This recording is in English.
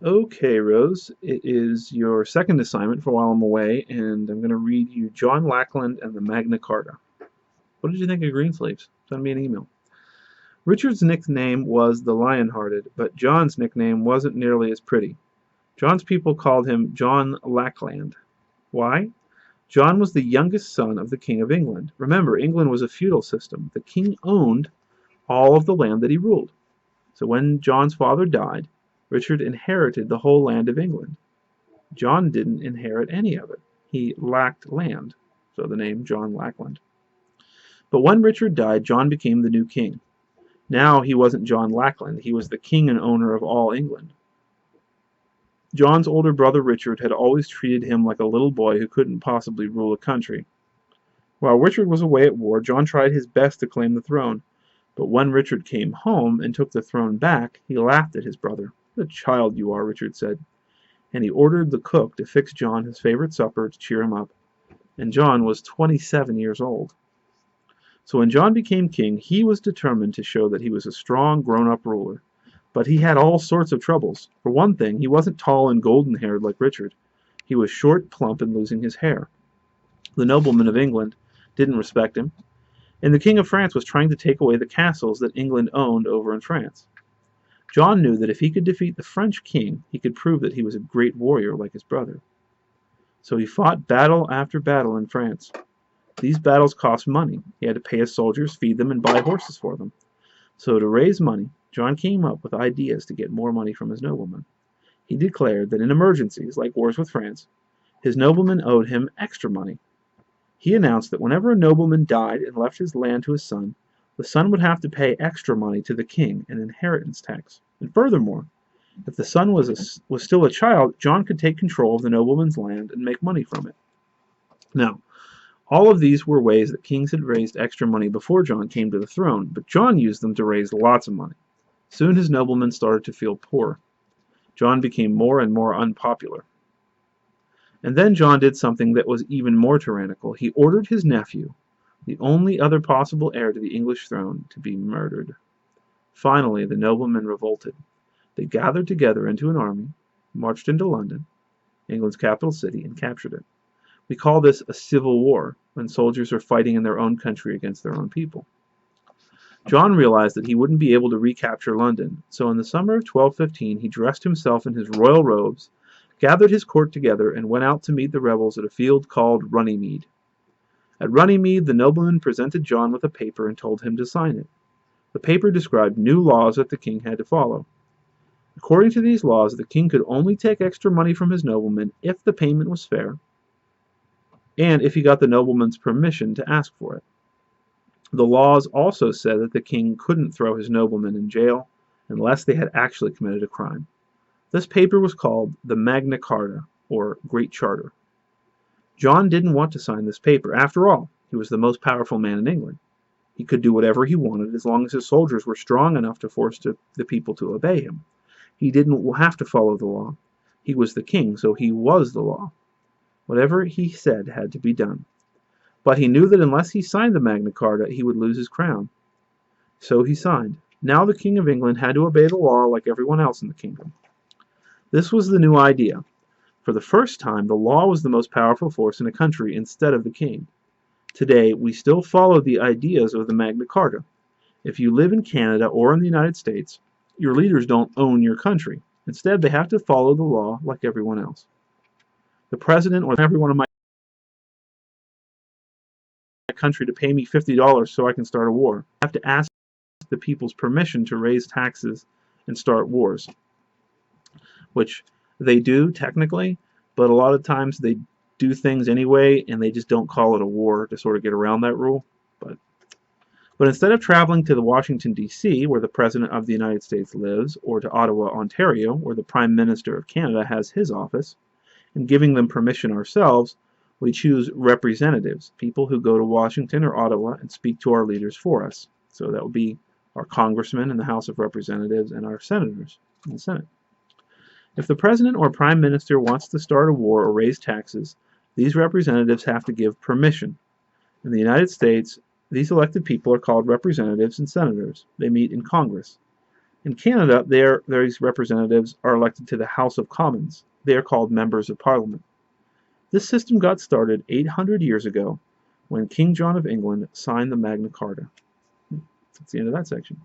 Okay, Rose, it is your second assignment for while I'm away, and I'm going to read you John Lackland and the Magna Carta. What did you think of Greensleeves? Send me an email. Richard's nickname was the Lion-Hearted, but John's nickname wasn't nearly as pretty. John's people called him John Lackland. Why? John was the youngest son of the King of England. Remember, England was a feudal system. The king owned all of the land that he ruled. So when John's father died, Richard inherited the whole land of England. John didn't inherit any of it. He lacked land, so the name John Lackland. But when Richard died, John became the new king. Now he wasn't John Lackland, he was the king and owner of all England. John's older brother Richard had always treated him like a little boy who couldn't possibly rule a country. While Richard was away at war, John tried his best to claim the throne. But when Richard came home and took the throne back, he laughed at his brother. "What a child you are," Richard said. And he ordered the cook to fix John his favorite supper to cheer him up. And John was 27 years old. So when John became king, he was determined to show that he was a strong, grown-up ruler. But he had all sorts of troubles. For one thing, he wasn't tall and golden-haired like Richard. He was short, plump, and losing his hair. The noblemen of England didn't respect him, and the King of France was trying to take away the castles that England owned over in France. John knew that if he could defeat the French king, he could prove that he was a great warrior like his brother. So he fought battle after battle in France. These battles cost money. He had to pay his soldiers, feed them, and buy horses for them. So to raise money, John came up with ideas to get more money from his noblemen. He declared that in emergencies, like wars with France, his noblemen owed him extra money. He announced that whenever a nobleman died and left his land to his son, the son would have to pay extra money to the king, an inheritance tax. And furthermore, if the son was still a child, John could take control of the nobleman's land and make money from it. Now, all of these were ways that kings had raised extra money before John came to the throne, but John used them to raise lots of money. Soon his noblemen started to feel poor. John became more and more unpopular. And then John did something that was even more tyrannical. He ordered his nephew, the only other possible heir to the English throne, to be murdered. Finally, the noblemen revolted. They gathered together into an army, marched into London, England's capital city, and captured it. We call this a civil war, when soldiers are fighting in their own country against their own people. John realized that he wouldn't be able to recapture London, so in the summer of 1215 he dressed himself in his royal robes, gathered his court together, and went out to meet the rebels at a field called Runnymede. At Runnymede, the nobleman presented John with a paper and told him to sign it. The paper described new laws that the king had to follow. According to these laws, the king could only take extra money from his noblemen if the payment was fair, and if he got the nobleman's permission to ask for it. The laws also said that the king couldn't throw his noblemen in jail unless they had actually committed a crime. This paper was called the Magna Carta, or Great Charter. John didn't want to sign this paper. After all, he was the most powerful man in England. He could do whatever he wanted as long as his soldiers were strong enough to force the people to obey him. He didn't have to follow the law. He was the king, so he was the law. Whatever he said had to be done. But he knew that unless he signed the Magna Carta, he would lose his crown. So he signed. Now the King of England had to obey the law like everyone else in the kingdom. This was the new idea. For the first time, the law was the most powerful force in a country instead of the king. Today, we still follow the ideas of the Magna Carta. If you live in Canada or in the United States, your leaders don't own your country. Instead, they have to follow the law like everyone else. The president or everyone in my country to pay me $50 so I can start a war. I have to ask the people's permission to raise taxes and start wars, which they do technically, but a lot of times they do things anyway and they just don't call it a war to sort of get around that rule. But instead of traveling to the Washington, D.C., where the President of the United States lives, or to Ottawa, Ontario, where the Prime Minister of Canada has his office, and giving them permission ourselves, we choose representatives, people who go to Washington or Ottawa and speak to our leaders for us. So that would be our congressmen in the House of Representatives and our senators in the Senate. If the President or Prime Minister wants to start a war or raise taxes, these representatives have to give permission. In the United States, these elected people are called representatives and senators. They meet in Congress. In Canada, these representatives are elected to the House of Commons. They are called members of Parliament. This system got started 800 years ago when King John of England signed the Magna Carta. That's the end of that section.